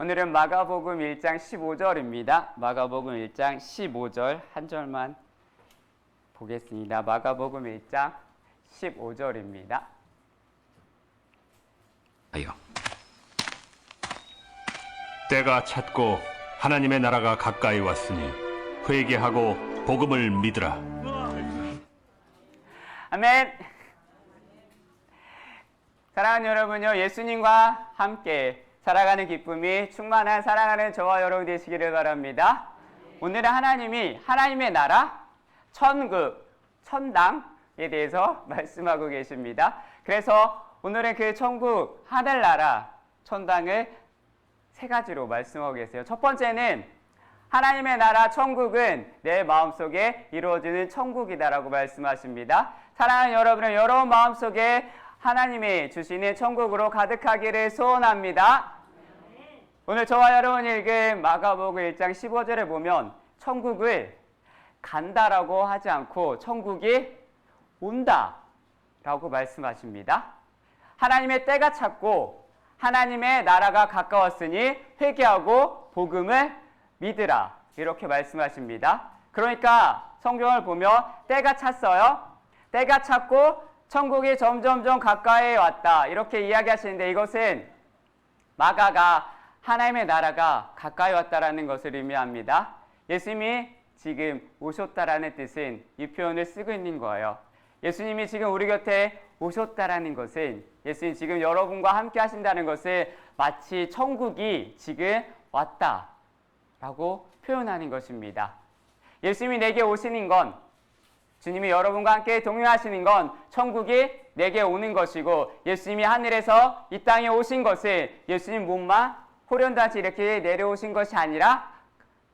오늘은 마가복음 1장 15절입니다. 마가복음 1장 15절 한 절만 보겠습니다. 마가복음 1장 15절입니다. 때가 찼고 하나님의 나라가 가까이 왔으니 회개하고 복음을 믿으라. 아멘. 사랑하는 여러분요, 예수님과 함께 살아가는 기쁨이 충만한 사랑하는 저와 여러분 되시기를 바랍니다. 오늘은 하나님이 하나님의 나라, 천국, 천당에 대해서 말씀하고 계십니다. 그래서 오늘은 그 천국, 하늘나라, 천당을 세 가지로 말씀하고 계세요. 첫 번째는 하나님의 나라, 천국은 내 마음속에 이루어지는 천국이다라고 말씀하십니다. 사랑하는 여러분은 여러분 마음속에 하나님이 주시는 천국으로 가득하기를 소원합니다. 오늘 저와 여러분이 읽은 마가복음 1장 15절에 보면 천국을 간다라고 하지 않고 천국이 온다라고 말씀하십니다. 하나님의 때가 찼고 하나님의 나라가 가까웠으니 회개하고 복음을 믿으라, 이렇게 말씀하십니다. 그러니까 성경을 보면 때가 찼어요. 때가 찼고 천국이 점점점 가까이 왔다, 이렇게 이야기하시는데 이것은 마가가 하나님의 나라가 가까이 왔다라는 것을 의미합니다. 예수님이 지금 오셨다라는 뜻은 이 표현을 쓰고 있는 거예요. 예수님이 지금 우리 곁에 오셨다라는 것은, 예수님 지금 여러분과 함께 하신다는 것을 마치 천국이 지금 왔다라고 표현하는 것입니다. 예수님이 내게 오시는 건, 주님이 여러분과 함께 동행하시는 건 천국이 내게 오는 것이고, 예수님이 하늘에서 이 땅에 오신 것을 예수님 몸만 호련단지 이렇게 내려오신 것이 아니라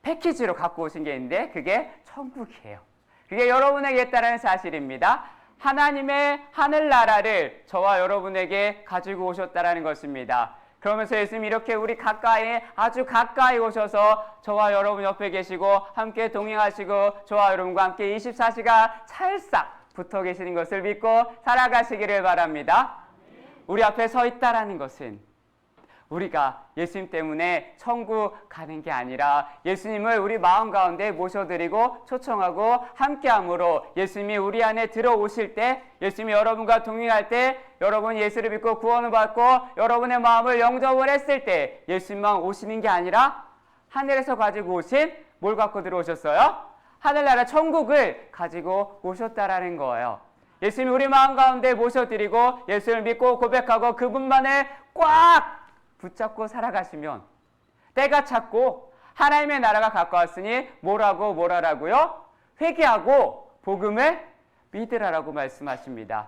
패키지로 갖고 오신 게 있는데 그게 천국이에요. 그게 여러분에게 있다는 사실입니다. 하나님의 하늘나라를 저와 여러분에게 가지고 오셨다는 것입니다. 그러면서 예수님이 이렇게 우리 가까이, 아주 가까이 오셔서 저와 여러분 옆에 계시고 함께 동행하시고 저와 여러분과 함께 24시간 찰싹 붙어 계시는 것을 믿고 살아가시기를 바랍니다. 우리 앞에 서 있다라는 것은 우리가 예수님 때문에 천국 가는 게 아니라 예수님을 우리 마음 가운데 모셔드리고 초청하고 함께함으로 예수님이 우리 안에 들어오실 때, 예수님이 여러분과 동행할 때, 여러분이 예수를 믿고 구원을 받고 여러분의 마음을 영접을 했을 때 예수님만 오시는 게 아니라 하늘에서 가지고 오신, 뭘 갖고 들어오셨어요? 하늘나라 천국을 가지고 오셨다라는 거예요. 예수님이 우리 마음 가운데 모셔드리고 예수를 믿고 고백하고 그분만을 꽉 붙잡고 살아가시면 때가 찼고 하나님의 나라가 가까웠으니 뭐라고요? 회개하고 복음을 믿으라라고 말씀하십니다.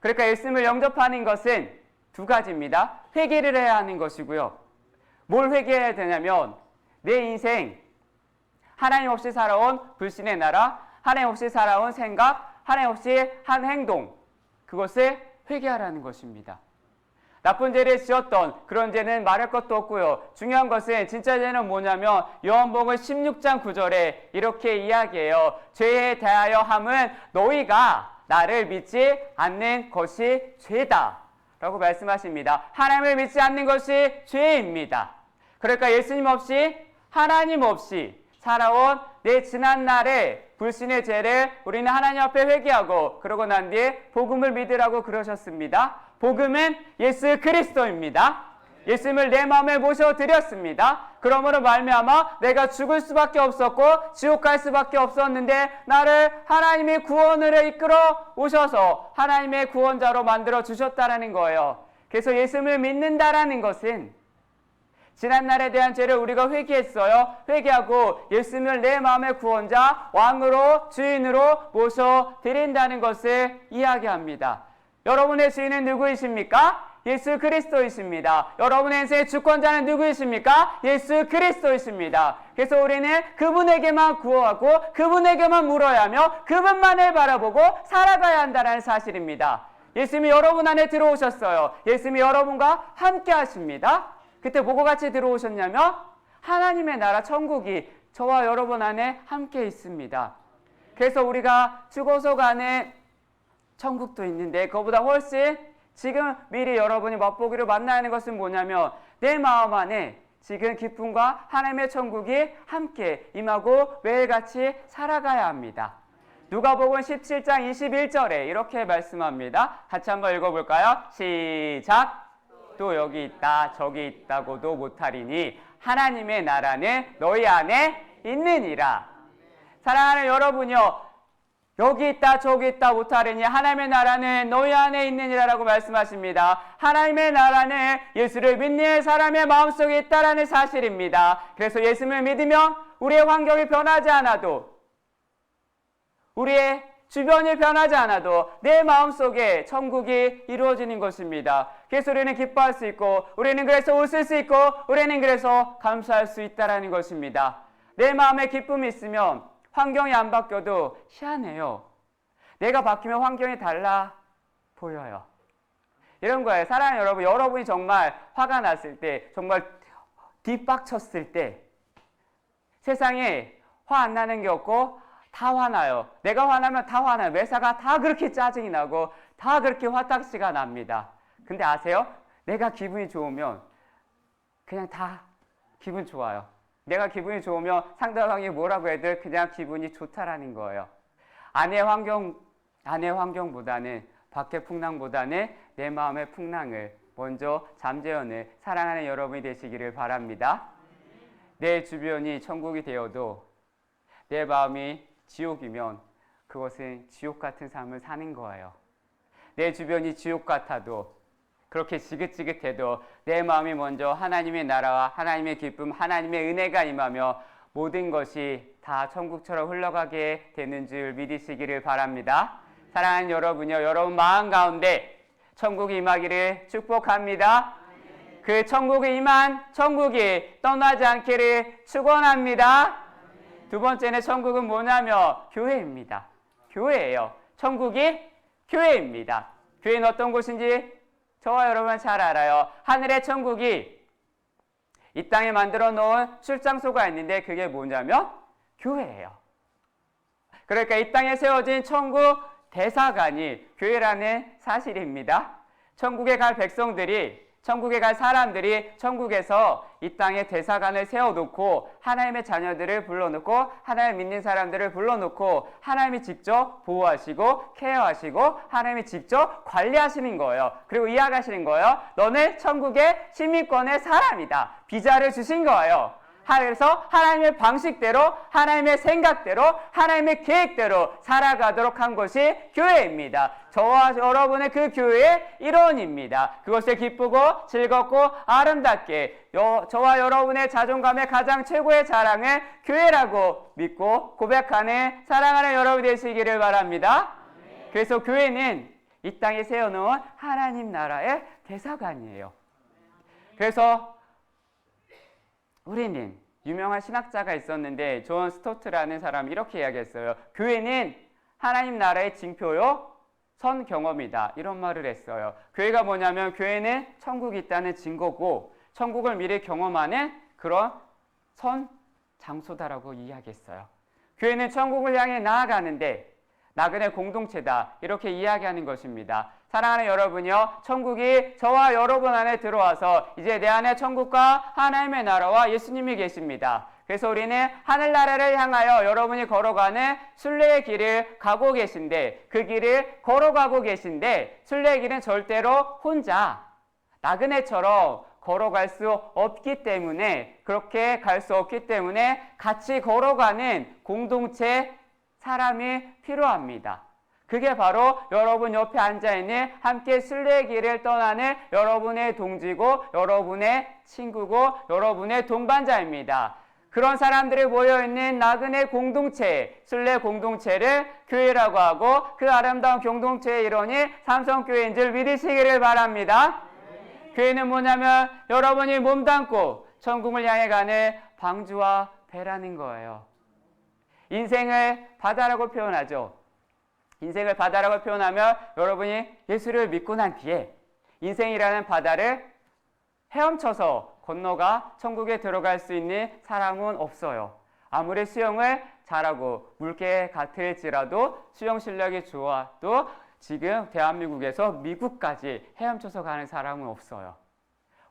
그러니까 예수님을 영접하는 것은 두 가지입니다. 회개를 해야 하는 것이고요. 뭘 회개해야 되냐면 내 인생, 하나님 없이 살아온 불신의 나라, 하나님 없이 살아온 생각, 하나님 없이 한 행동, 그것을 회개하라는 것입니다. 나쁜 죄를 지었던 그런 죄는 말할 것도 없고요. 중요한 것은 진짜 죄는 뭐냐면 요한복음 16장 9절에 이렇게 이야기해요. 죄에 대하여 함은 너희가 나를 믿지 않는 것이 죄다 라고 말씀하십니다. 하나님을 믿지 않는 것이 죄입니다. 그러니까 예수님 없이, 하나님 없이 살아온 내 지난날의 불신의 죄를 우리는 하나님 앞에 회개하고 그러고 난 뒤에 복음을 믿으라고 그러셨습니다. 복음은 예수 그리스도입니다. 예수님을 내 마음에 모셔드렸습니다. 그러므로 말미암아 내가 죽을 수밖에 없었고 지옥 갈 수밖에 없었는데 나를 하나님이 구원으로 이끌어 오셔서 하나님의 구원자로 만들어 주셨다라는 거예요. 그래서 예수님을 믿는다라는 것은 지난날에 대한 죄를 우리가 회개했어요. 회개하고 예수님을 내 마음의 구원자, 왕으로, 주인으로 모셔드린다는 것을 이야기합니다. 여러분의 주인은 누구이십니까? 예수 그리스도이십니다. 여러분의 인생의 주권자는 누구이십니까? 예수 그리스도이십니다. 그래서 우리는 그분에게만 구하고 그분에게만 물어야 하며 그분만을 바라보고 살아가야 한다는 사실입니다. 예수님이 여러분 안에 들어오셨어요. 예수님이 여러분과 함께 하십니다. 그때 뭐가 같이 들어오셨냐면 하나님의 나라 천국이 저와 여러분 안에 함께 있습니다. 그래서 우리가 죽어서 가는 천국도 있는데 그거보다 훨씬 지금 미리 여러분이 맛보기로 만나는 것은 뭐냐면 내 마음 안에 지금 기쁨과 하나님의 천국이 함께 임하고 매일같이 살아가야 합니다. 누가복음 17장 21절에 이렇게 말씀합니다. 같이 한번 읽어볼까요? 시작! 또 여기 있다 저기 있다고도 못하리니 하나님의 나라는 너희 안에 있느니라. 사랑하는 여러분요, 여기 있다 저기 있다 못하리니 하나님의 나라는 너희 안에 있느니라라고 말씀하십니다. 하나님의 나라는 예수를 믿는 사람의 마음속에 있다라는 사실입니다. 그래서 예수를 믿으면 우리의 환경이 변하지 않아도, 우리의 주변이 변하지 않아도 내 마음속에 천국이 이루어지는 것입니다. 그래서 우리는 기뻐할 수 있고, 우리는 그래서 웃을 수 있고, 우리는 그래서 감사할 수 있다라는 것입니다. 내 마음에 기쁨이 있으면 환경이 안 바뀌어도 희한해요. 내가 바뀌면 환경이 달라 보여요. 이런 거예요. 사랑하는 여러분, 여러분이 정말 화가 났을 때, 정말 뒷박쳤을 때, 세상에 화 안 나는 게 없고 다 화나요. 내가 화나면 다 화나요. 매사가 다 그렇게 짜증이 나고 다 그렇게 화딱지가 납니다. 근데 아세요? 내가 기분이 좋으면 그냥 다 기분 좋아요. 내가 기분이 좋으면 상대방이 뭐라고 해도 그냥 기분이 좋다라는 거예요. 안의 환경보다는, 밖의 풍랑보다는 내 마음의 풍랑을 먼저 잠재우는 사랑하는 여러분이 되시기를 바랍니다. 내 주변이 천국이 되어도 내 마음이 지옥이면 그것은 지옥 같은 삶을 사는 거예요. 내 주변이 지옥 같아도, 그렇게 지긋지긋해도 내 마음이 먼저 하나님의 나라와 하나님의 기쁨, 하나님의 은혜가 임하며 모든 것이 다 천국처럼 흘러가게 되는 줄 믿으시기를 바랍니다. 사랑하는 여러분요, 여러분 마음 가운데 천국이 임하기를 축복합니다. 그 천국이 임한 천국이 떠나지 않기를 축원합니다. 두 번째는 천국은 뭐냐면 교회입니다. 교회예요. 천국이 교회입니다. 교회는 어떤 곳인지 저와 여러분은 잘 알아요. 하늘의 천국이 이 땅에 만들어 놓은 출장소가 있는데 그게 뭐냐면 교회예요. 그러니까 이 땅에 세워진 천국 대사관이 교회라는 사실입니다. 천국에 갈 백성들이, 천국에 갈 사람들이 천국에서 이 땅에 대사관을 세워놓고 하나님의 자녀들을 불러놓고 하나님 믿는 사람들을 불러놓고 하나님이 직접 보호하시고 케어하시고 하나님이 직접 관리하시는 거예요. 그리고 이야기하시는 거예요. 너는 천국의 시민권의 사람이다. 비자를 주신 거예요. 그래서 하나님의 방식대로, 하나님의 생각대로, 하나님의 계획대로 살아가도록 한 것이 교회입니다. 저와 여러분의 그 교회의 일원입니다. 그것을 기쁘고 즐겁고 아름답게 저와 여러분의 자존감의 가장 최고의 자랑은 교회라고 믿고 고백하는 사랑하는 여러분 되시기를 바랍니다. 그래서 교회는 이 땅에 세워놓은 하나님 나라의 대사관이에요. 그래서 우리는, 유명한 신학자가 있었는데 존 스토트라는 사람이 이렇게 이야기했어요. 교회는 하나님 나라의 징표요 선 경험이다, 이런 말을 했어요. 교회가 뭐냐면 교회는 천국이 있다는 증거고 천국을 미리 경험하는 그런 선 장소다라고 이야기했어요. 교회는 천국을 향해 나아가는데 나그네 공동체다, 이렇게 이야기하는 것입니다. 사랑하는 여러분요, 천국이 저와 여러분 안에 들어와서 이제 내 안에 천국과 하나님의 나라와 예수님이 계십니다. 그래서 우리는 하늘나라를 향하여 여러분이 걸어가는 순례의 길을 가고 계신데, 그 길을 걸어가고 계신데 순례의 길은 절대로 혼자 나그네처럼 걸어갈 수 없기 때문에, 그렇게 갈 수 없기 때문에 같이 걸어가는 공동체 사람이 필요합니다. 그게 바로 여러분 옆에 앉아있는 함께 순례의 길을 떠나는 여러분의 동지고 여러분의 친구고 여러분의 동반자입니다. 그런 사람들이 모여있는 나그네 공동체, 순례 공동체를 교회라고 하고 그 아름다운 공동체의 일원이 삼성교회인 줄 믿으시기를 바랍니다. 교회는 뭐냐면 여러분이 몸담고 천국을 향해 가는 방주와 배라는 거예요. 인생을 바다라고 표현하죠. 인생을 바다라고 표현하면 여러분이 예수를 믿고 난 뒤에 인생이라는 바다를 헤엄쳐서 건너가 천국에 들어갈 수 있는 사람은 없어요. 아무리 수영을 잘하고 물개 같을지라도 수영 실력이 좋아도 지금 대한민국에서 미국까지 헤엄쳐서 가는 사람은 없어요.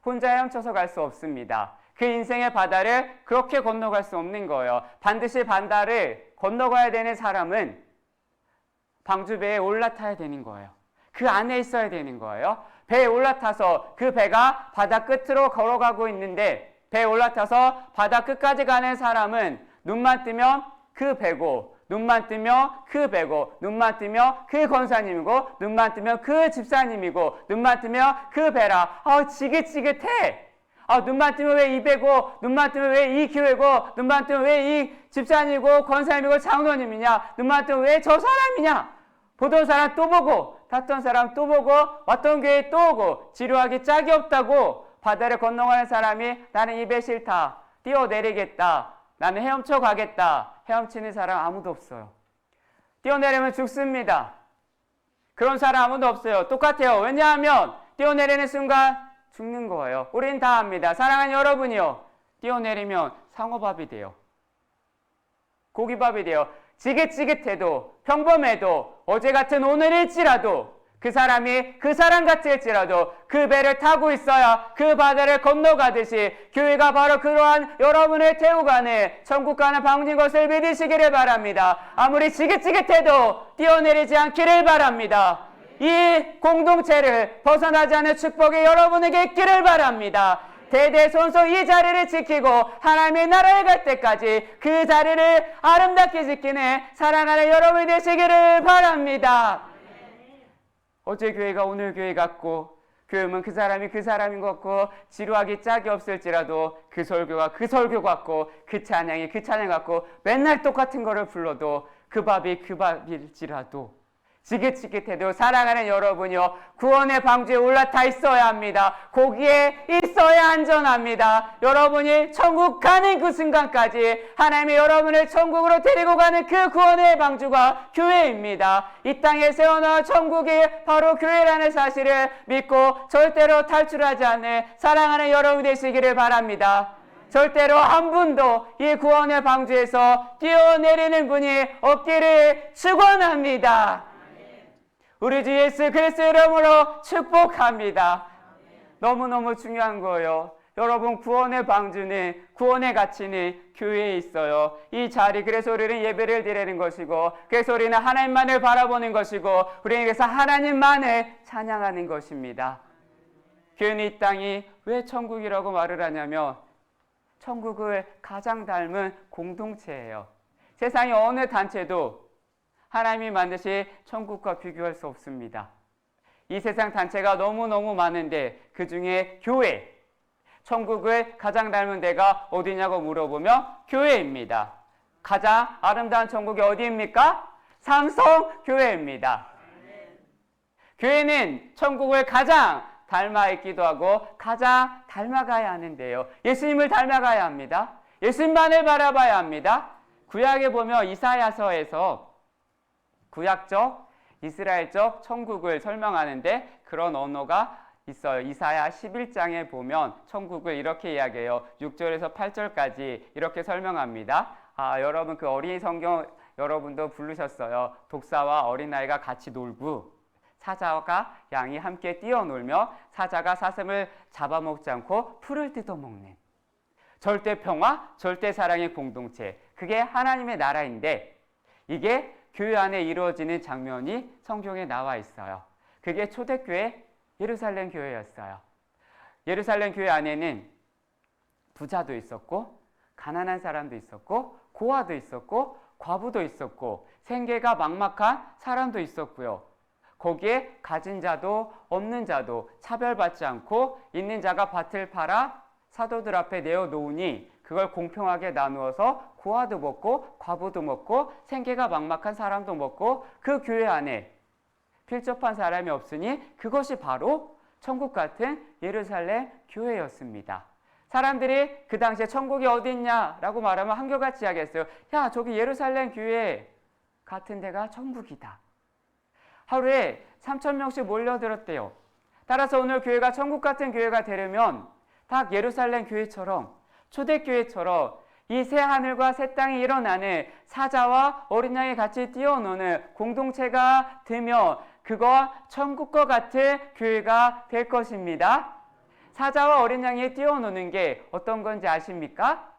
혼자 헤엄쳐서 갈 수 없습니다. 그 인생의 바다를 그렇게 건너갈 수 없는 거예요. 반드시 바다를 건너가야 되는 사람은 방주배에 올라타야 되는 거예요. 그 안에 있어야 되는 거예요. 배에 올라타서 그 배가 바다 끝으로 걸어가고 있는데 배에 올라타서 바다 끝까지 가는 사람은 눈만 뜨면 그 배고, 눈만 뜨면 그 배고, 눈만 뜨면 그 권사님이고, 눈만 뜨면 그 집사님이고, 눈만 뜨면 그 배라. 지긋지긋해. 눈만 뜨면 왜 이 배고, 눈만 뜨면 왜 이 교회고, 눈만 뜨면 왜 이 집사님이고, 권사님이고, 장로님이냐, 눈만 뜨면 왜 저 사람이냐. 보던 사람 또 보고, 봤던 사람 또 보고, 왔던 교회 또 오고, 지루하기 짝이 없다고 바다를 건너가는 사람이 나는 이 배 싫다, 뛰어내리겠다, 나는 헤엄쳐 가겠다, 헤엄치는 사람 아무도 없어요. 뛰어내리면 죽습니다. 그런 사람 아무도 없어요. 똑같아요. 왜냐하면 뛰어내리는 순간 죽는 거예요. 우린 다 압니다. 사랑하는 여러분이요, 뛰어내리면 상어밥이 돼요. 고기밥이 돼요. 지긋지긋해도 평범해도 어제 같은 오늘일지라도 그 사람이 그 사람 같을지라도 그 배를 타고 있어야 그 바다를 건너가듯이 교회가 바로 그러한 여러분을 태우고 가는 천국 가는 방주인 것을 믿으시기를 바랍니다. 아무리 지긋지긋해도 뛰어내리지 않기를 바랍니다. 이 공동체를 벗어나지 않는 축복이 여러분에게 있기를 바랍니다. 대대손손 이 자리를 지키고 하나님의 나라에 갈 때까지 그 자리를 아름답게 지키는 사랑하는 여러분이 되시기를 바랍니다. 어제 교회가 오늘 교회 같고, 교회면 그 사람이 그 사람인 것 같고, 지루하기 짝이 없을지라도 그 설교가 그 설교 같고, 그 찬양이 그 찬양 같고, 맨날 똑같은 거를 불러도 그 밥이 그 밥일지라도 지긋지긋해도 사랑하는 여러분이요, 구원의 방주에 올라타 있어야 합니다. 거기에 있어야 안전합니다. 여러분이 천국 가는 그 순간까지 하나님이 여러분을 천국으로 데리고 가는 그 구원의 방주가 교회입니다. 이 땅에 세워놓은 천국이 바로 교회라는 사실을 믿고 절대로 탈출하지 않는 사랑하는 여러분 되시기를 바랍니다. 절대로 한 분도 이 구원의 방주에서 뛰어내리는 분이 없기를 축원합니다. 우리 주 예수 그리스도 이름으로 축복합니다. 너무너무 중요한 거예요. 여러분, 구원의 방주는, 구원의 가치는 교회에 있어요. 이 자리, 그래서 우리는 예배를 드리는 것이고, 그래서 우리는 하나님만을 바라보는 것이고, 우리는 그래서 하나님만을 찬양하는 것입니다. 교회는 이 땅이 왜 천국이라고 말을 하냐면 천국을 가장 닮은 공동체예요. 세상의 어느 단체도 하나님이 만드신 천국과 비교할 수 없습니다. 이 세상 단체가 너무너무 많은데 그 중에 교회, 천국을 가장 닮은 데가 어디냐고 물어보면 교회입니다. 가장 아름다운 천국이 어디입니까? 삼성교회입니다. 교회는 천국을 가장 닮아 있기도 하고 가장 닮아가야 하는데요. 예수님을 닮아가야 합니다. 예수님만을 바라봐야 합니다. 구약에 보면 이사야서에서 구약적, 이스라엘적 천국을 설명하는데 그런 언어가 있어요. 이사야 11장에 보면 천국을 이렇게 이야기해요. 6절에서 8절까지 이렇게 설명합니다. 여러분 그 어린이 성경 여러분도 부르셨어요. 독사와 어린아이가 같이 놀고 사자와 양이 함께 뛰어놀며 사자가 사슴을 잡아먹지 않고 풀을 뜯어먹는 절대 평화, 절대 사랑의 공동체. 그게 하나님의 나라인데 이게 교회 안에 이루어지는 장면이 성경에 나와 있어요. 그게 초대교회 예루살렘 교회였어요. 예루살렘 교회 안에는 부자도 있었고 가난한 사람도 있었고 고아도 있었고 과부도 있었고 생계가 막막한 사람도 있었고요. 거기에 가진 자도 없는 자도 차별받지 않고 있는 자가 밭을 팔아 사도들 앞에 내어놓으니 그걸 공평하게 나누어서 고아도 먹고 과부도 먹고 생계가 막막한 사람도 먹고 그 교회 안에 필접한 사람이 없으니 그것이 바로 천국 같은 예루살렘 교회였습니다. 사람들이 그 당시에 천국이 어디 있냐라고 말하면 한결같이 하겠어요. 야, 저기 예루살렘 교회 같은 데가 천국이다. 하루에 3,000명씩 몰려들었대요. 따라서 오늘 교회가 천국 같은 교회가 되려면 딱 예루살렘 교회처럼 초대교회처럼 이 새 하늘과 새 땅이 일어나는 사자와 어린 양이 같이 뛰어노는 공동체가 되며 그거 천국과 같은 교회가 될 것입니다. 사자와 어린 양이 뛰어노는 게 어떤 건지 아십니까?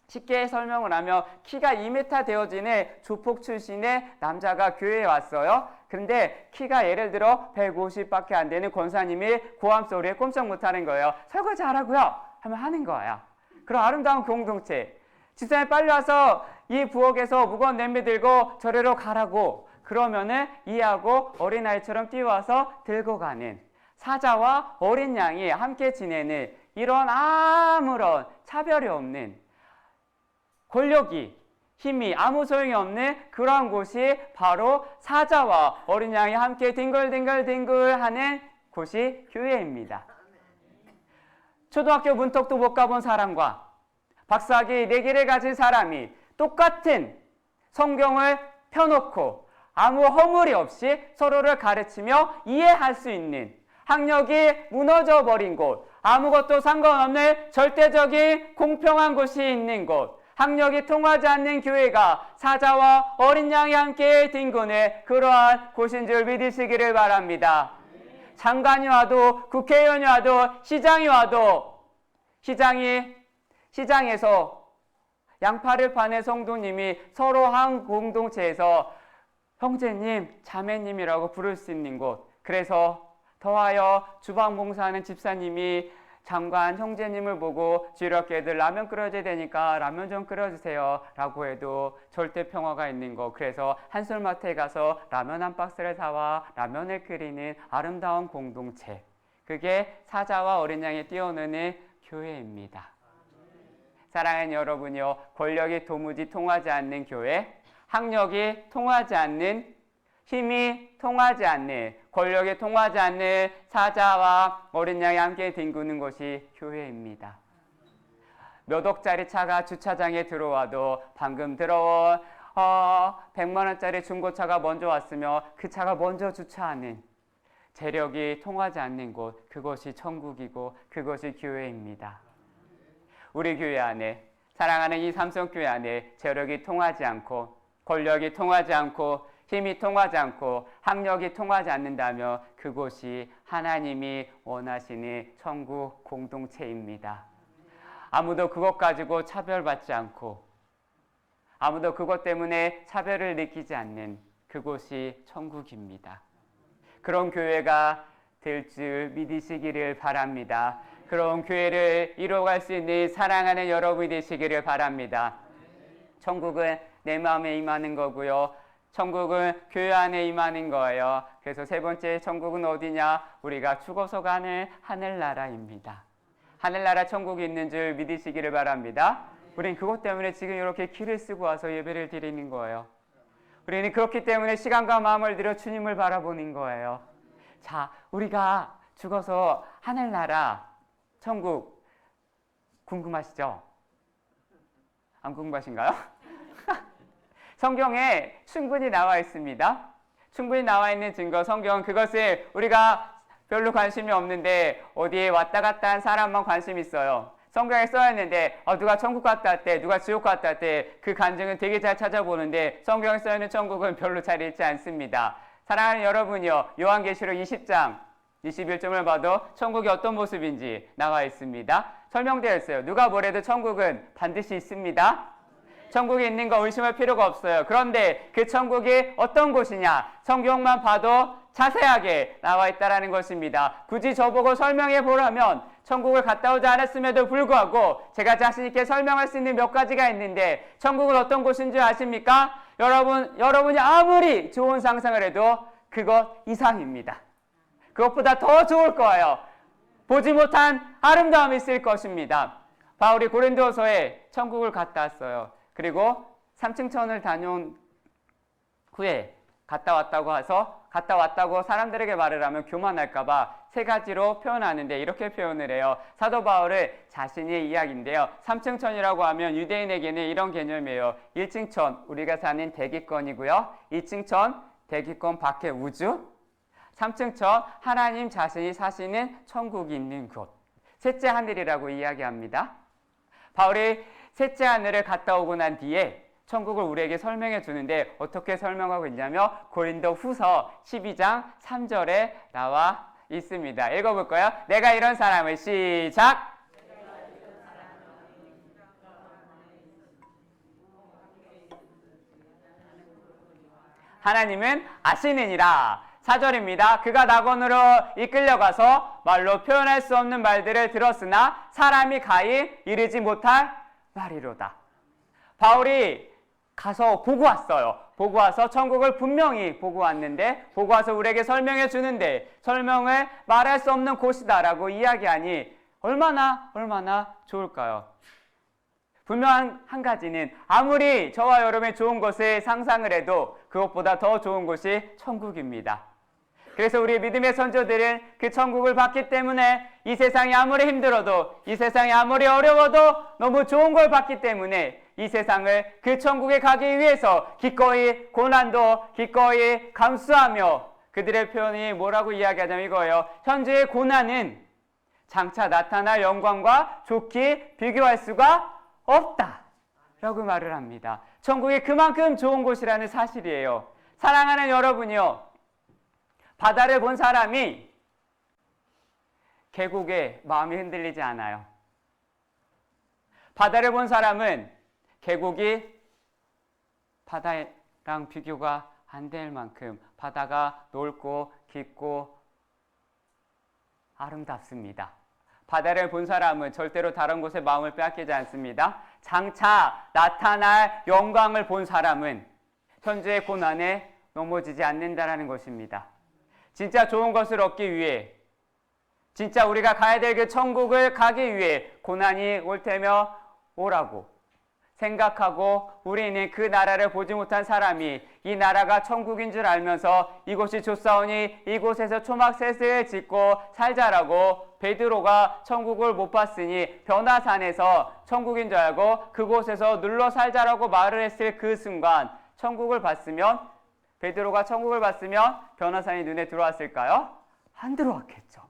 쉽게 설명을 하면 키가 2m 되어지는 조폭 출신의 남자가 교회에 왔어요. 그런데 키가 예를 들어 150밖에 안 되는 권사님이 고함 소리에 꼼짝 못하는 거예요. 설거지 하라고요 하면 하는 거예요. 그런 아름다운 공동체. 집사님 빨리 와서 이 부엌에서 무거운 냄비 들고 저리로 가라고 그러면은 이해하고 어린아이처럼 뛰어와서 들고 가는, 사자와 어린 양이 함께 지내는 이런 아무런 차별이 없는, 권력이, 힘이 아무 소용이 없는 그러한 곳이 바로 사자와 어린 양이 함께 뒹굴뒹굴 하는 곳이 교회입니다. 초등학교 문턱도 못 가본 사람과 박사학위 4개를 가진 사람이 똑같은 성경을 펴놓고 아무 허물이 없이 서로를 가르치며 이해할 수 있는, 학력이 무너져 버린 곳, 아무것도 상관없는 절대적인 공평한 곳이 있는 곳, 학력이 통하지 않는 교회가 사자와 어린 양이 함께 뒹구는 그러한 곳인 줄 믿으시기를 바랍니다. 장관이 와도 국회의원이 와도 시장이 와도 시장에서 양파를 파는 성도님이 서로 한 공동체에서 형제님, 자매님이라고 부를 수 있는 곳, 그래서 더하여 주방 봉사하는 집사님이 장관 형제님을 보고 지럽게들 라면 끓여줘야 되니까 라면 좀 끓여주세요 라고 해도 절대 평화가 있는 거. 그래서 한솔마트에 가서 라면 한 박스를 사와 라면을 끓이는 아름다운 공동체, 그게 사자와 어린 양이 뛰어노는 교회입니다. 사랑하는 여러분요, 권력이 도무지 통하지 않는 교회, 학력이 통하지 않는, 힘이 통하지 않는, 권력이 통하지 않는 사자와 어린 양이 함께 뒹구는 곳이 교회입니다. 몇 억짜리 차가 주차장에 들어와도 방금 들어온 100만 원짜리 중고차가 먼저 왔으며 그 차가 먼저 주차하는, 재력이 통하지 않는 곳, 그것이 천국이고 그것이 교회입니다. 우리 교회 안에, 사랑하는 이 삼성교회 안에 재력이 통하지 않고 권력이 통하지 않고 힘이 통하지 않고 학력이 통하지 않는다면 그곳이 하나님이 원하시는 천국 공동체입니다. 아무도 그것 가지고 차별받지 않고 아무도 그것 때문에 차별을 느끼지 않는 그곳이 천국입니다. 그런 교회가 될 줄 믿으시기를 바랍니다. 그런 교회를 이루어갈 수 있는 사랑하는 여러분이 되시기를 바랍니다. 천국은 내 마음에 임하는 거고요. 천국은 교회 안에 임하는 거예요. 그래서 세 번째 천국은 어디냐? 우리가 죽어서 가는 하늘나라입니다. 하늘나라 천국이 있는 줄 믿으시기를 바랍니다. 우리는 그것 때문에 지금 이렇게 길을 쓰고 와서 예배를 드리는 거예요. 우리는 그렇기 때문에 시간과 마음을 들여 주님을 바라보는 거예요. 자, 우리가 죽어서 하늘나라 천국 궁금하시죠? 안 궁금하신가요? 성경에 충분히 나와 있습니다. 충분히 나와 있는 증거, 성경, 그것을 우리가 별로 관심이 없는데 어디에 왔다 갔다 한 사람만 관심 있어요. 성경에 써있는데 누가 천국 갔다 왔대, 누가 지옥 갔다 왔대, 그 간증은 되게 잘 찾아보는데 성경에 써있는 천국은 별로 잘 읽지 않습니다. 사랑하는 여러분이요, 요한계시록 20장 21절을 봐도 천국이 어떤 모습인지 나와 있습니다. 설명되어 있어요. 누가 뭐래도 천국은 반드시 있습니다. 천국에 있는 거 의심할 필요가 없어요. 그런데 그 천국이 어떤 곳이냐? 성경만 봐도 자세하게 나와 있다는 것입니다. 굳이 저보고 설명해 보라면 천국을 갔다 오지 않았음에도 불구하고 제가 자신 있게 설명할 수 있는 몇 가지가 있는데, 천국은 어떤 곳인 줄 아십니까? 여러분이 아무리 좋은 상상을 해도 그것 이상입니다. 그것보다 더 좋을 거예요. 보지 못한 아름다움이 있을 것입니다. 바울이 고린도서에 천국을 갔다 왔어요. 그리고 3층 천을 다녀온 후에 갔다 왔다고 사람들에게 말을 하면 교만할까봐 3가지로 표현하는데 이렇게 표현을 해요. 사도 바울은 자신의 이야기인데요. 3층 천이라고 하면 유대인에게는 이런 개념이에요. 1층 천, 우리가 사는 대기권이고요. 2층 천, 대기권 밖의 우주. 3층 천, 하나님 자신이 사시는 천국이 있는 곳. 셋째 하늘이라고 이야기합니다. 바울이 셋째 하늘을 갔다 오고 난 뒤에 천국을 우리에게 설명해 주는데 어떻게 설명하고 있냐면 고린도 후서 12장 3절에 나와 있습니다. 읽어볼까요? 내가 이런 사람을 시작. 하나님은 아시느니라. 4절입니다. 그가 낙원으로 이끌려가서 말로 표현할 수 없는 말들을 들었으나 사람이 가히 이르지 못할 말이로다. 바울이 가서 보고 왔어요. 보고 와서 천국을 분명히 보고 왔는데, 보고 와서 우리에게 설명해 주는데, 설명을 말할 수 없는 곳이다라고 이야기하니 얼마나 좋을까요? 분명한 한 가지는 아무리 저와 여러분의 좋은 것을 상상을 해도 그것보다 더 좋은 곳이 천국입니다. 그래서 우리 믿음의 선조들은 그 천국을 봤기 때문에 이 세상이 아무리 힘들어도, 이 세상이 아무리 어려워도 너무 좋은 걸 봤기 때문에 이 세상을 그 천국에 가기 위해서 기꺼이 고난도 기꺼이 감수하며, 그들의 표현이 뭐라고 이야기하자면 이거예요. 현재의 고난은 장차 나타날 영광과 좋게 비교할 수가 없다 라고 말을 합니다. 천국이 그만큼 좋은 곳이라는 사실이에요. 사랑하는 여러분이요, 바다를 본 사람이 계곡에 마음이 흔들리지 않아요. 바다를 본 사람은 계곡이 바다랑 비교가 안 될 만큼 바다가 넓고 깊고 아름답습니다. 바다를 본 사람은 절대로 다른 곳에 마음을 빼앗기지 않습니다. 장차 나타날 영광을 본 사람은 현재의 고난에 넘어지지 않는다라는 것입니다. 진짜 좋은 것을 얻기 위해, 진짜 우리가 가야 될 그 천국을 가기 위해 고난이 올 테며 오라고 생각하고 우리는 그 나라를 보지 못한 사람이 이 나라가 천국인 줄 알면서 이곳이 좋사오니 이곳에서 초막셋을 짓고 살자라고, 베드로가 천국을 못 봤으니 변화산에서 천국인 줄 알고 그곳에서 눌러 살자라고 말을 했을 그 순간 천국을 봤으면, 베드로가 천국을 봤으면 변화산이 눈에 들어왔을까요? 안 들어왔겠죠.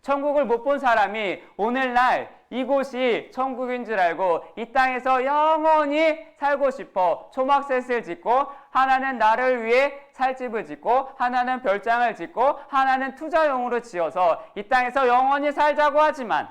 천국을 못 본 사람이 오늘날 이곳이 천국인 줄 알고 이 땅에서 영원히 살고 싶어 초막셋을 짓고, 하나는 나를 위해 살집을 짓고, 하나는 별장을 짓고, 하나는 투자용으로 지어서 이 땅에서 영원히 살자고 하지만,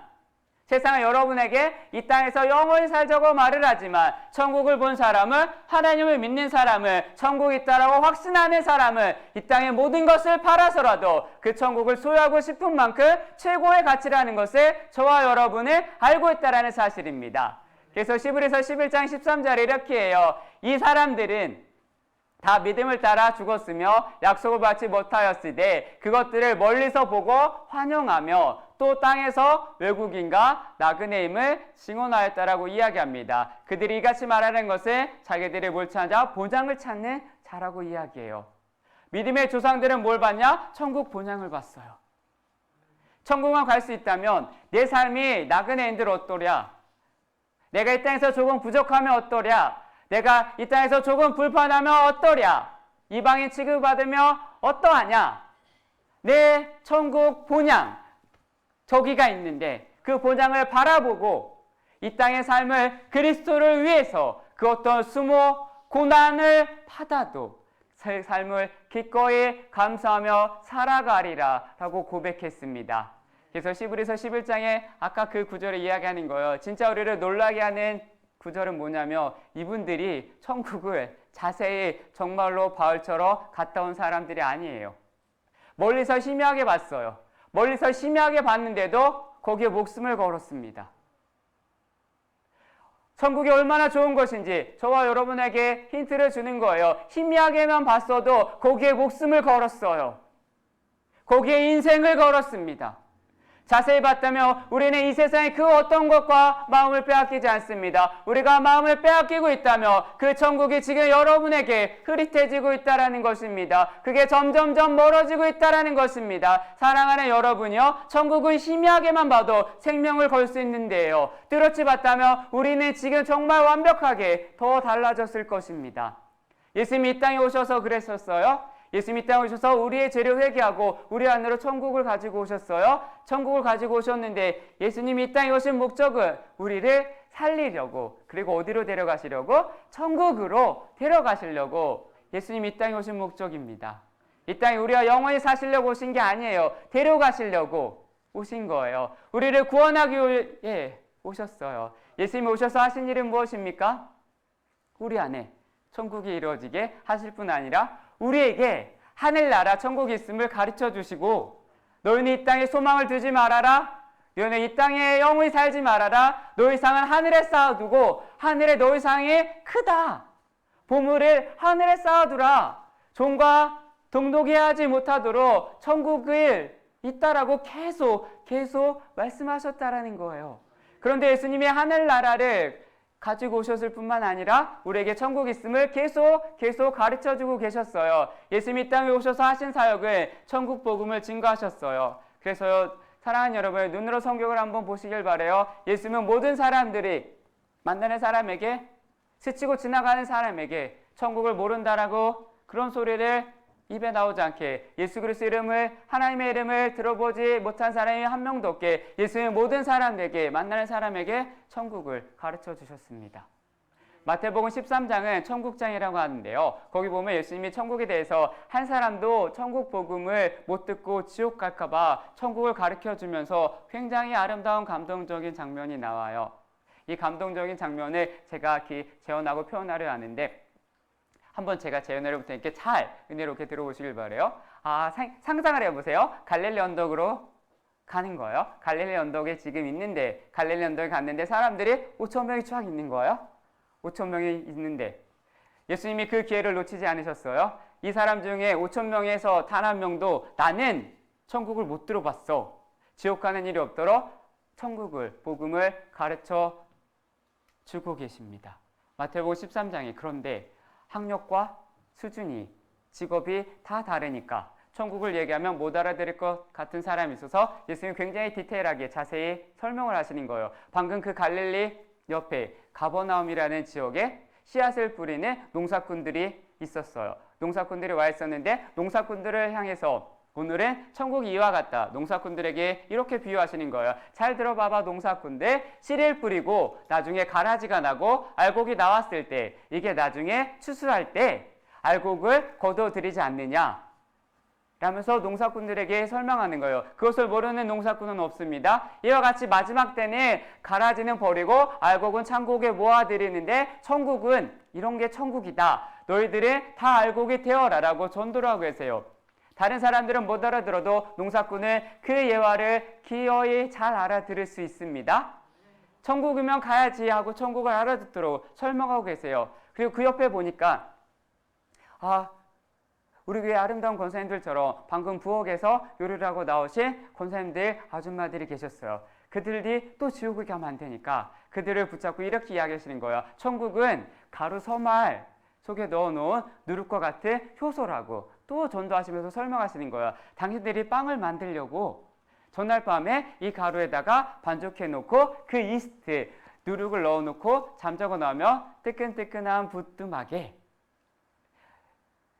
세상은 여러분에게 이 땅에서 영원히 살자고 말을 하지만, 천국을 본 사람은, 하나님을 믿는 사람은, 천국이 있다라고 확신하는 사람은 이 땅의 모든 것을 팔아서라도 그 천국을 소유하고 싶은 만큼 최고의 가치라는 것을 저와 여러분은 알고 있다라는 사실입니다. 그래서 시브리서 11장 13절에 이렇게 해요. 이 사람들은 다 믿음을 따라 죽었으며 약속을 받지 못하였으되 그것들을 멀리서 보고 환영하며 또 땅에서 외국인과 나그네임을 증언하였다라고 이야기합니다. 그들이 이같이 말하는 것은 자기들이 뭘 찾아 본향을 찾는 자라고 이야기해요. 믿음의 조상들은 뭘 봤냐? 천국 본향을 봤어요. 천국만 갈 수 있다면 내 삶이 나그네인들 어떠랴? 내가 이 땅에서 조금 부족하면 어떠랴? 내가 이 땅에서 조금 불편하면 어떠랴? 이방인 취급받으며 어떠하냐? 내 천국 본향, 저기가 있는데 그 본향을 바라보고 이 땅의 삶을 그리스도를 위해서 그 어떤 수모 고난을 받아도 삶을 기꺼이 감사하며 살아가리라 라고 고백했습니다. 그래서 시브리서 11장에 아까 그 구절을 이야기하는 거예요. 진짜 우리를 놀라게 하는 구절은 뭐냐면, 이분들이 천국을 자세히 정말로 바울처럼 갔다 온 사람들이 아니에요. 멀리서 희미하게 봤어요. 멀리서 희미하게 봤는데도 거기에 목숨을 걸었습니다. 천국이 얼마나 좋은 것인지 저와 여러분에게 힌트를 주는 거예요. 희미하게만 봤어도 거기에 목숨을 걸었어요. 거기에 인생을 걸었습니다. 자세히 봤다면 우리는 이 세상의 그 어떤 것과 마음을 빼앗기지 않습니다. 우리가 마음을 빼앗기고 있다면 그 천국이 지금 여러분에게 흐릿해지고 있다는 것입니다. 그게 점점점 멀어지고 있다는 것입니다. 사랑하는 여러분이요, 천국은 희미하게만 봐도 생명을 걸 수 있는데요, 뚜렷이 봤다면 우리는 지금 정말 완벽하게 더 달라졌을 것입니다. 예수님이 이 땅에 오셔서 그랬었어요. 예수님이 이 땅에 오셔서 우리의 죄를 회개하고 우리 안으로 천국을 가지고 오셨어요. 천국을 가지고 오셨는데 예수님이 이 땅에 오신 목적은 우리를 살리려고, 그리고 어디로 데려가시려고? 천국으로 데려가시려고 예수님이 이 땅에 오신 목적입니다. 이 땅에 우리가 영원히 사시려고 오신 게 아니에요. 데려가시려고 오신 거예요. 우리를 구원하기 위해 오셨어요. 예수님이 오셔서 하신 일은 무엇입니까? 우리 안에 천국이 이루어지게 하실 뿐 아니라 우리에게 하늘나라 천국이 있음을 가르쳐 주시고, 너희는 이 땅에 소망을 두지 말아라. 너희는 이 땅에 영원히 살지 말아라. 너희 상은 하늘에 쌓아두고 하늘에 너희 상이 크다. 보물을 하늘에 쌓아두라. 종과 동독이 하지 못하도록 천국을 있다라고 계속 말씀하셨다라는 거예요. 그런데 예수님이 하늘나라를 가지고 오셨을 뿐만 아니라 우리에게 천국 있음을 계속 가르쳐주고 계셨어요. 예수님이 이 땅에 오셔서 하신 사역을 천국 복음을 증거하셨어요. 그래서요, 사랑하는 여러분, 눈으로 성경을 한번 보시길 바라요. 예수님은 모든 사람들이 만나는 사람에게, 스치고 지나가는 사람에게 천국을 모른다라고 그런 소리를 입에 나오지 않게, 예수 그리스도 이름을, 하나님의 이름을 들어보지 못한 사람이 한 명도 없게 예수님은 모든 사람에게, 만나는 사람에게 천국을 가르쳐 주셨습니다. 마태복음 13장은 천국장이라고 하는데요. 거기 보면 예수님이 천국에 대해서 한 사람도 천국 복음을 못 듣고 지옥 갈까 봐 천국을 가르쳐 주면서 굉장히 아름다운 감동적인 장면이 나와요. 이 감동적인 장면을 제가 재현하고 표현하려 하는데, 한번 제가 재현을 해볼 테니까 잘 은혜롭게 들어보시길 바라요. 상상을 해보세요. 갈릴리 언덕으로 가는 거예요. 갈릴리 언덕에 지금 있는데, 갈릴리 언덕에 갔는데 사람들이 5천 명이 쫙 있는 거예요. 5천 명이 있는데 예수님이 그 기회를 놓치지 않으셨어요. 이 사람 중에 5천 명에서 단 한 명도 나는 천국을 못 들어봤어, 지옥 가는 일이 없도록 천국을, 복음을 가르쳐 주고 계십니다. 마태복음 13장에 그런데 학력과 수준이, 직업이 다 다르니까 천국을 얘기하면 못 알아들을 것 같은 사람이 있어서 예수님이 굉장히 디테일하게 자세히 설명을 하시는 거예요. 방금 그 갈릴리 옆에 가버나움이라는 지역에 씨앗을 뿌리는 농사꾼들이 있었어요. 농사꾼들이 와 있었는데 농사꾼들을 향해서 오늘은 천국이 이와 같다, 농사꾼들에게 이렇게 비유하시는 거예요. 잘 들어봐봐 농사꾼들, 씨를 뿌리고 나중에 가라지가 나고 알곡이 나왔을 때, 이게 나중에 추수할 때 알곡을 거둬들이지 않느냐 라면서 농사꾼들에게 설명하는 거예요. 그것을 모르는 농사꾼은 없습니다. 이와 같이 마지막 때는 가라지는 버리고 알곡은 창고에 모아들이는데 천국은 이런 게 천국이다, 너희들은 다 알곡이 되어라 라고 전도를 하고 계세요. 다른 사람들은 못 알아들어도 농사꾼은 그 예화를 기어이 잘 알아들을 수 있습니다. 천국이면 가야지 하고 천국을 알아듣도록 설명하고 계세요. 그리고 그 옆에 보니까 우리 교회 아름다운 권사님들처럼 방금 부엌에서 요리를 하고 나오신 권사님들, 아줌마들이 계셨어요. 그들이 또 지옥을 가면 안 되니까 그들을 붙잡고 이렇게 이야기하시는 거예요. 천국은 가루 서말 속에 넣어놓은 누룩과 같은 효소라고 또 전도하시면서 설명하시는 거예요. 당신들이 빵을 만들려고 전날 밤에 이 가루에다가 반죽해 놓고 그 이스트, 누룩을 넣어 놓고 잠자고 나면 뜨끈뜨끈한 부뚜막에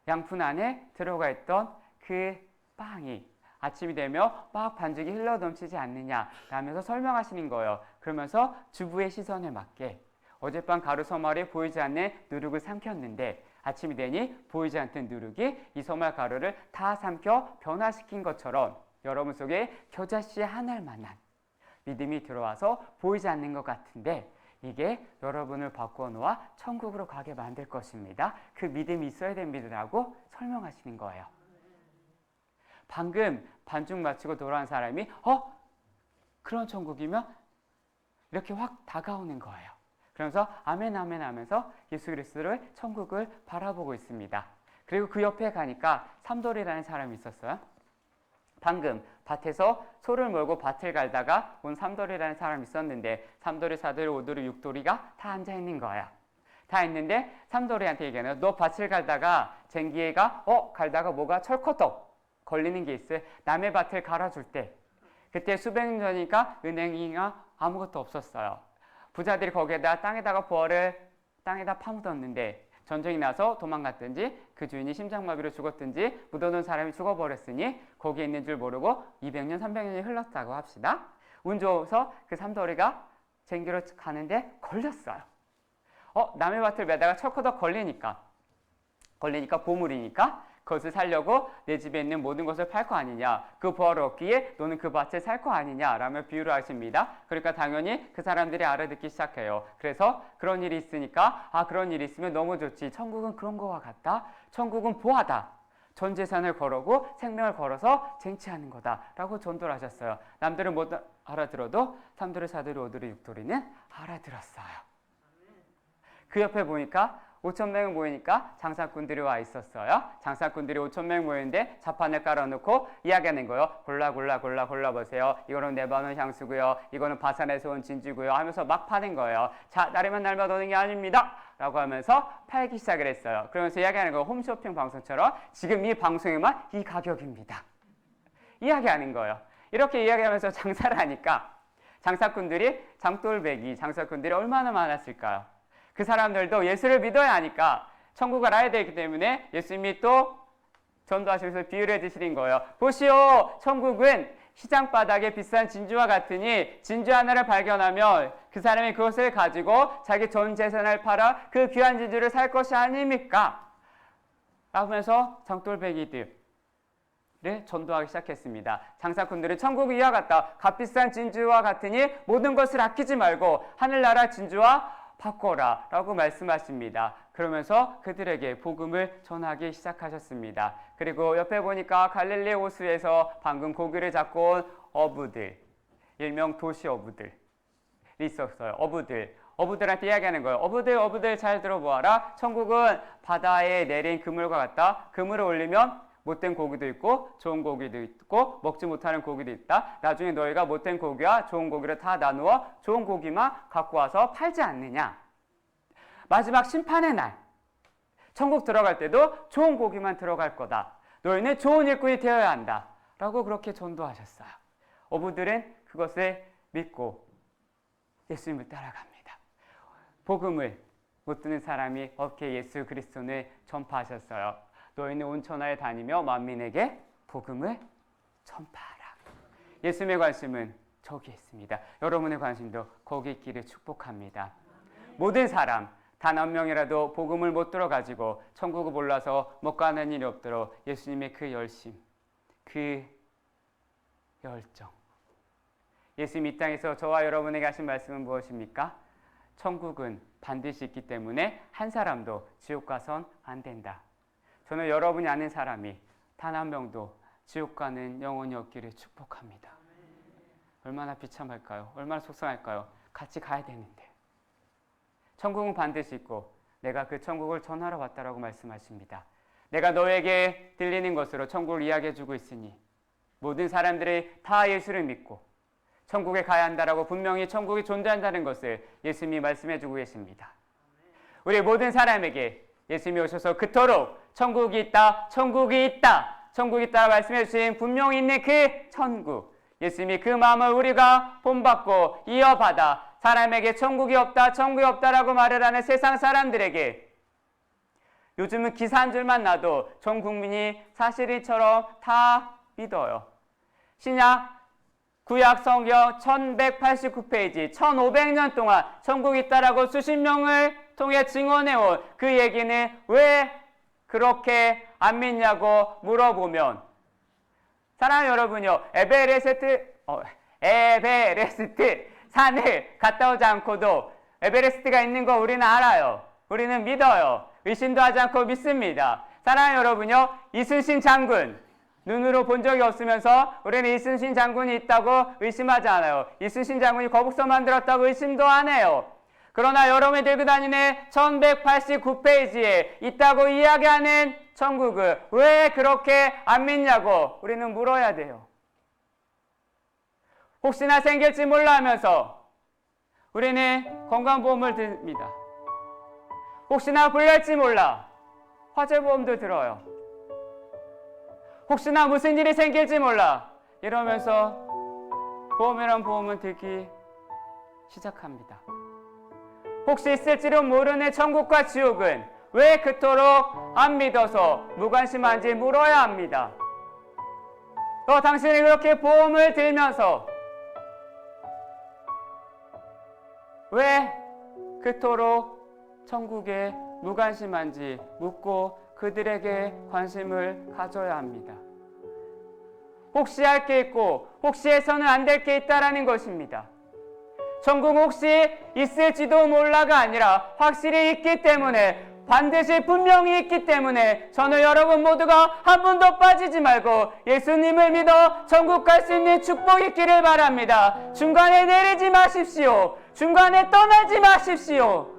양푼 안에 들어가 있던 그 빵이 아침이 되면 막 반죽이 흘러넘치지 않느냐 라면서 설명하시는 거예요. 그러면서 주부의 시선에 맞게 어젯밤 가루 서말에 보이지 않는 누룩을 삼켰는데 아침이 되니 보이지 않던 누룩이 이 서말 가루를 다 삼켜 변화시킨 것처럼 여러분 속에 겨자씨 하나만한 믿음이 들어와서 보이지 않는 것 같은데 이게 여러분을 바꾸어 놓아 천국으로 가게 만들 것입니다. 그 믿음이 있어야 됩니다라고 설명하시는 거예요. 방금 반죽 마치고 돌아온 사람이 그런 천국이면 이렇게 확 다가오는 거예요. 그러면서 아멘 아멘 하면서 예수 그리스도를 천국을 바라보고 있습니다. 그리고 그 옆에 가니까 삼돌이라는 사람이 있었어요. 방금 밭에서 소를 몰고 밭을 갈다가 온 삼돌이라는 사람이 있었는데 삼돌이, 사돌이, 오돌이, 육돌이가 다 앉아있는 거야. 다 있는데 삼돌이한테 얘기하는 너 밭을 갈다가 쟁기애가 갈다가 뭐가 철커덕 걸리는 게 있어. 남의 밭을 갈아줄 때 그때 수백 년 전이니까 은행이나 아무것도 없었어요. 부자들이 거기에다 땅에다가 부어를 땅에다 파묻었는데 전쟁이 나서 도망갔든지 그 주인이 심장마비로 죽었든지 묻어놓은 사람이 죽어버렸으니 거기에 있는 줄 모르고 200년, 300년이 흘렀다고 합시다. 운 좋아서 그 삼돌이가 쟁기로 가는데 걸렸어요. 남의 밭을 매다가 철커덕 걸리니까 보물이니까 그것을 살려고 내 집에 있는 모든 것을 팔 거 아니냐. 그 부활을 얻기에 너는 그 밭을 살 거 아니냐. 라며 비유를 하십니다. 그러니까 당연히 그 사람들이 알아듣기 시작해요. 그래서 그런 일이 있으니까 그런 일이 있으면 너무 좋지. 천국은 그런 거와 같다. 천국은 보하다. 전 재산을 걸고 생명을 걸어서 쟁취하는 거다. 라고 전도를 하셨어요. 남들은 못 알아들어도 3도리, 4도리, 5도리, 6도리는 알아들었어요. 그 옆에 보니까 5,000명 모이니까 장사꾼들이 와 있었어요. 장사꾼들이 5,000명 모이는데 자판을 깔아놓고 이야기하는 거예요. 골라보세요. 이거는 네바논 향수고요. 이거는 바산에서 온 진주고요. 하면서 막 파는 거예요. 자, 나르면 날마다 오는 게 아닙니다. 라고 하면서 팔기 시작을 했어요. 그러면서 이야기하는 거예요. 홈쇼핑 방송처럼 지금 이 방송에만 이 가격입니다. 이야기하는 거예요. 이렇게 이야기하면서 장사를 하니까 장사꾼들이 얼마나 많았을까요? 그 사람들도 예수를 믿어야 하니까 천국을 알아야 되기 때문에 예수님이 또 전도하시면서 비유를 해주시는 거예요. 보시오, 천국은 시장 바닥에 비싼 진주와 같으니 진주 하나를 발견하면 그 사람이 그것을 가지고 자기 전 재산을 팔아 그 귀한 진주를 살 것이 아닙니까? 라면서 장돌배기들을 전도하기 시작했습니다. 장사꾼들은 천국이 이와 같다. 값비싼 진주와 같으니 모든 것을 아끼지 말고 하늘나라 진주와 바꿔라 라고 말씀하십니다. 그러면서 그들에게 복음을 전하기 시작하셨습니다. 그리고 옆에 보니까 갈릴리 호수에서 방금 고기를 잡고 온 어부들, 일명 도시 어부들이 있었어요. 어부들한테 이야기하는 거예요. 어부들 잘 들어보아라. 천국은 바다에 내린 그물과 같다. 그물을 올리면 못된 고기도 있고 좋은 고기도 있고 먹지 못하는 고기도 있다. 나중에 너희가 못된 고기와 좋은 고기를 다 나누어 좋은 고기만 갖고 와서 팔지 않느냐. 마지막 심판의 날 천국 들어갈 때도 좋은 고기만 들어갈 거다. 너희는 좋은 일꾼이 되어야 한다. 라고 그렇게 전도하셨어요. 어부들은 그것을 믿고 예수님을 따라갑니다. 복음을 못 듣는 사람이 어떻게 예수 그리스도를 전파하셨어요. 너희는 온 천하에 다니며 만민에게 복음을 전파하라. 예수님의 관심은 저기 있습니다. 여러분의 관심도 거기 있기를 축복합니다. 모든 사람 단 한 명이라도 복음을 못 들어가지고 천국을 몰라서 못 가는 일이 없도록 예수님의 그 열심, 그 열정. 예수님 이 땅에서 저와 여러분에게 하신 말씀은 무엇입니까? 천국은 반드시 있기 때문에 한 사람도 지옥 가선 안 된다. 저는 여러분이 아는 사람이 단 한 명도 지옥 가는 영혼이 없기를 축복합니다. 얼마나 비참할까요? 얼마나 속상할까요? 같이 가야 되는데. 천국은 반드시 있고 내가 그 천국을 전하러 왔다라고 말씀하십니다. 내가 너에게 들리는 것으로 천국을 이야기해주고 있으니 모든 사람들이 다 예수를 믿고 천국에 가야 한다라고 분명히 천국이 존재한다는 것을 예수님이 말씀해주고 계십니다. 우리 모든 사람에게 예수님이 오셔서 그토록 천국이 있다, 천국이 있다, 천국이 있다 말씀해 주신 분명히 있는 그 천국. 예수님이 그 마음을 우리가 본받고 이어받아 사람에게 천국이 없다, 천국이 없다라고 말을 하는 세상 사람들에게 요즘은 기사 한 줄만 나도 전 국민이 사실이처럼 다 믿어요. 신약 구약 성경 1189페이지 1500년 동안 천국이 있다라고 수십 명을 통해 증언해온 그 얘기는 왜 그렇게 안 믿냐고 물어보면 사랑하는 여러분요, 에베레스트 산을 갔다 오지 않고도 에베레스트가 있는 거 우리는 알아요. 우리는 믿어요. 의심도 하지 않고 믿습니다. 사랑하는 여러분요, 이순신 장군 눈으로 본 적이 없으면서 우리는 이순신 장군이 있다고 의심하지 않아요. 이순신 장군이 거북선 만들었다고 의심도 안 해요. 그러나 여러분이 들고 다니는 1189페이지에 있다고 이야기하는 천국을 왜 그렇게 안 믿냐고 우리는 물어야 돼요. 혹시나 생길지 몰라 하면서 우리는 건강보험을 듭니다. 혹시나 불날지 몰라 화재보험도 들어요. 혹시나 무슨 일이 생길지 몰라 이러면서 보험이란 보험은 들기 시작합니다. 혹시 있을지도 모르는 천국과 지옥은 왜 그토록 안 믿어서 무관심한지 물어야 합니다. 당신이 그렇게 보험을 들면서 왜 그토록 천국에 무관심한지 묻고 그들에게 관심을 가져야 합니다. 혹시 할 게 있고 혹시 해서는 안 될 게 있다라는 것입니다. 천국 혹시 있을지도 몰라가 아니라 확실히 있기 때문에, 반드시 분명히 있기 때문에 저는 여러분 모두가 한 분도 빠지지 말고 예수님을 믿어 천국 갈 수 있는 축복이 있기를 바랍니다. 중간에 내리지 마십시오. 중간에 떠나지 마십시오.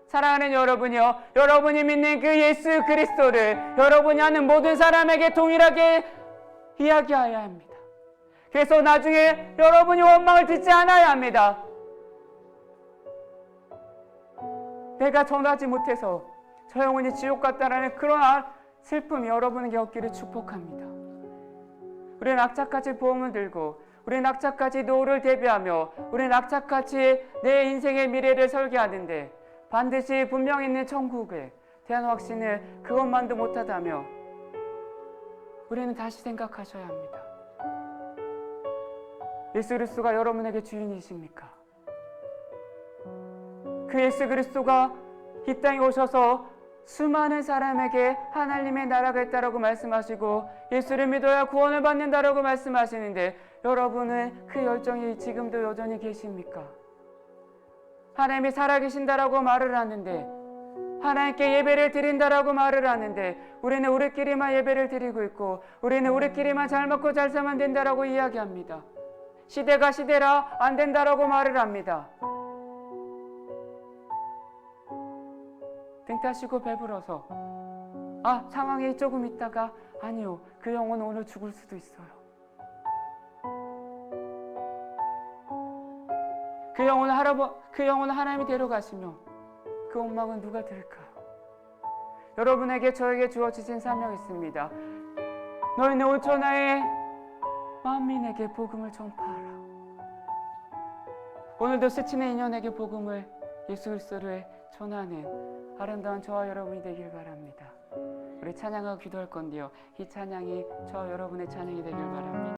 사랑하는 여러분이요, 여러분이 믿는 그 예수 그리스도를 여러분이 아는 모든 사람에게 동일하게 이야기해야 합니다. 그래서 나중에 여러분이 원망을 듣지 않아야 합니다. 내가 전하지 못해서 저 영혼이 지옥 갔다라는 그런 슬픔이 여러분에게 없기를 축복합니다. 우리는 악착같이 보험을 들고, 우리는 악착같이 노후를 대비하며, 우리는 악착같이 내 인생의 미래를 설계하는데, 반드시 분명 있는 천국에 대한 확신을 그것만도 못하다며 우리는 다시 생각하셔야 합니다. 예수 그리스도가 여러분에게 주인이십니까? 그 예수 그리스도가 이 땅에 오셔서 수많은 사람에게 하나님의 나라가 있다라고 말씀하시고 예수를 믿어야 구원을 받는다라고 말씀하시는데, 여러분은 그 열정이 지금도 여전히 계십니까? 하나님이 살아계신다라고 말을 하는데, 하나님께 예배를 드린다라고 말을 하는데, 우리는 우리끼리만 예배를 드리고 있고, 우리는 우리끼리만 잘 먹고 잘 살면 된다라고 이야기합니다. 시대가 시대라 안 된다라고 말을 합니다. 등 따시고 배불러서 상황이 조금 있다가 아니요, 그 영혼은 오늘 죽을 수도 있어요. 그 영혼을 하나님이 데려가시며 그 원망은 누가 들을까요? 여러분에게 저에게 주어지신 사명이 있습니다. 너희는 온 천하의 만민에게 복음을 전파하라. 오늘도 스치는 인연에게 복음을, 예수 그리스도를 전하는 아름다운 저와 여러분이 되길 바랍니다. 우리 찬양하고 기도할 건데요, 이 찬양이 저와 여러분의 찬양이 되길 바랍니다.